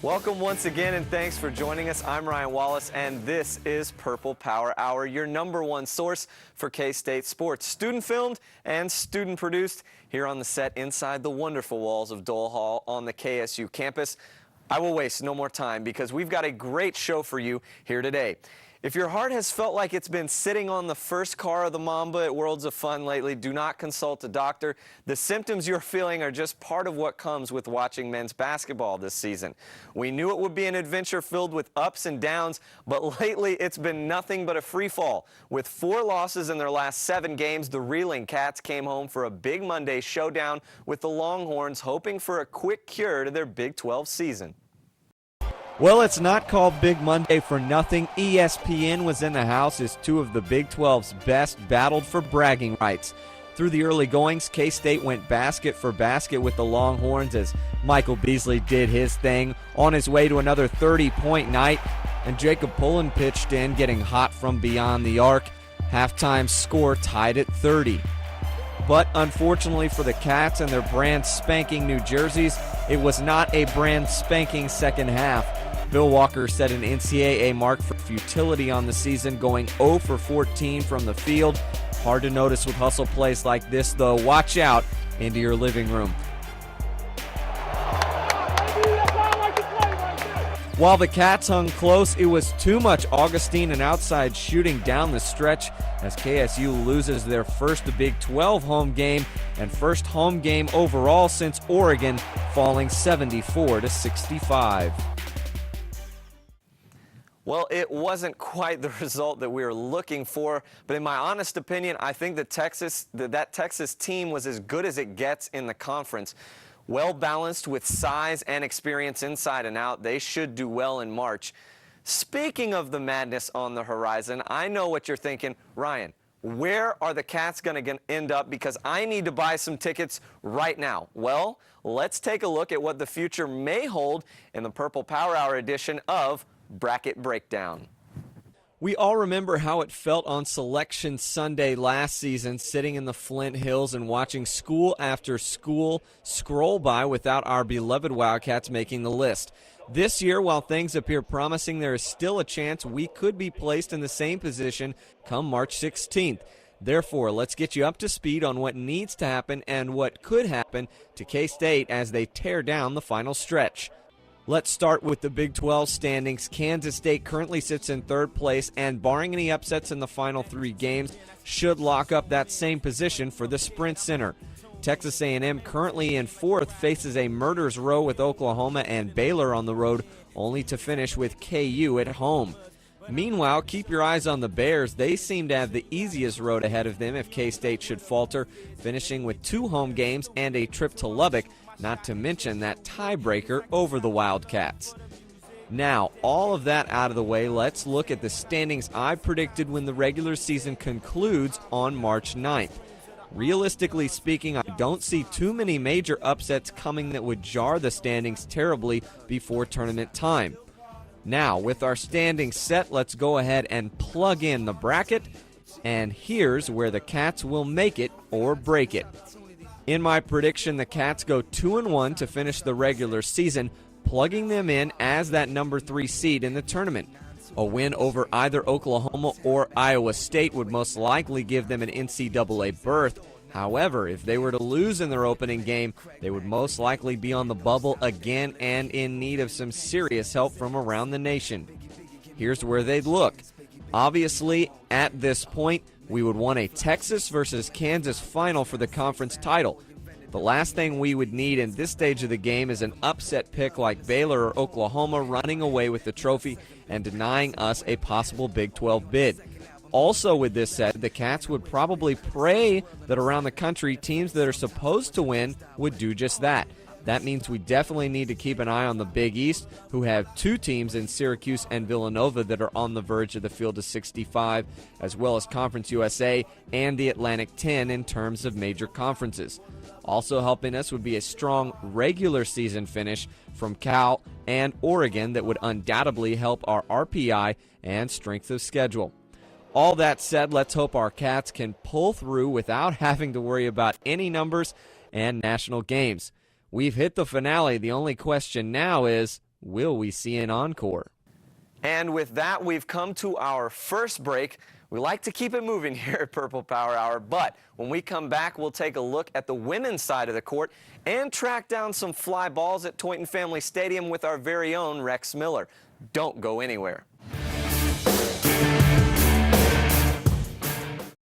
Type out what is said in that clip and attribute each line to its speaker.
Speaker 1: Welcome once again, and thanks for joining us. I'm Ryan Wallace, and this is Purple Power Hour, your #1 source for K-State sports. Student filmed and student produced here on the set inside the wonderful walls of Dole Hall on the KSU campus. I will waste no more time because we've got a great show for you here today. If your heart has felt like it's been sitting on the first car of the Mamba at Worlds of Fun lately, do not consult a doctor. The symptoms you're feeling are just part of what comes with watching men's basketball this season. We knew it would be an adventure filled with ups and downs, but lately it's been nothing but a free fall. With 4 losses in their last 7 games, the reeling Cats came home for a big Monday showdown with the Longhorns, hoping for a quick cure to their Big 12 season.
Speaker 2: Well, it's not called Big Monday for nothing. ESPN was in the house as 2 of the Big 12's best battled for bragging rights. Through the early goings, K-State went basket for basket with the Longhorns as Michael Beasley did his thing on his way to another 30-point night, and Jacob Pullen pitched in, getting hot from beyond the arc. Halftime score tied at 30. But unfortunately for the Cats and their brand spanking new jerseys, it was not a brand spanking second half. Bill Walker set an NCAA mark for futility on the season, going 0 for 14 from the field. Hard to notice with hustle plays like this, though. Watch out into your living room. While the Cats hung close, it was too much Augustine and outside shooting down the stretch as KSU loses their first Big 12 home game and first home game overall since Oregon, falling 74-65.
Speaker 1: Well, it wasn't quite the result that we were looking for, but in my honest opinion, I think that Texas team was as good as it gets in the conference. Well balanced with size and experience inside and out, they should do well in March. Speaking of the madness on the horizon, I know what you're thinking. Ryan, where are the Cats going to end up? Because I need to buy some tickets right now. Well, let's take a look at what the future may hold in the Purple Power Hour edition of Bracket Breakdown.
Speaker 2: We all remember how it felt on Selection Sunday last season, sitting in the Flint Hills and watching school after school scroll by without our beloved Wildcats making the list. This year, while things appear promising, there is still a chance we could be placed in the same position come March 16th. Therefore, let's get you up to speed on what needs to happen and what could happen to K-State as they tear down the final stretch. Let's start with the Big 12 standings. Kansas State currently sits in 3rd place and, barring any upsets in the final 3 games, should lock up that same position for the Sprint Center. Texas A&M, currently in 4th, faces a murder's row with Oklahoma and Baylor on the road, only to finish with KU at home. Meanwhile, keep your eyes on the Bears. They seem to have the easiest road ahead of them if K-State should falter, finishing with 2 home games and a trip to Lubbock, not to mention that tiebreaker over the Wildcats. Now, all of that out of the way, let's look at the standings I predicted when the regular season concludes on March 9th. Realistically speaking, I don't see too many major upsets coming that would jar the standings terribly before tournament time. Now, with our standings set, let's go ahead and plug in the bracket, and here's where the Cats will make it or break it. In my prediction, the Cats go 2-1 to finish the regular season, plugging them in as that number 3 seed in the tournament. A win over either Oklahoma or Iowa State would most likely give them an NCAA berth. However, if they were to lose in their opening game, they would most likely be on the bubble again and in need of some serious help from around the nation. Here's where they'd look. Obviously, at this point, we would want a Texas versus Kansas final for the conference title. The last thing we would need in this stage of the game is an upset pick like Baylor or Oklahoma running away with the trophy and denying us a possible Big 12 bid. Also, with this said, the Cats would probably pray that around the country teams that are supposed to win would do just that. That means we definitely need to keep an eye on the Big East, who have 2 teams in Syracuse and Villanova that are on the verge of the field of 65, as well as Conference USA and the Atlantic 10 in terms of major conferences. Also helping us would be a strong regular season finish from Cal and Oregon that would undoubtedly help our RPI and strength of schedule. All that said, let's hope our Cats can pull through without having to worry about any numbers and national games. We've hit the finale. The only question now is, Will we see an encore?
Speaker 1: And with that, we've come to our first break. We like to keep it moving here at Purple Power Hour, but when we come back, we'll take a look at the women's side of the court and track down some fly balls at Toynton Family Stadium with our very own Rex Miller. Don't go anywhere.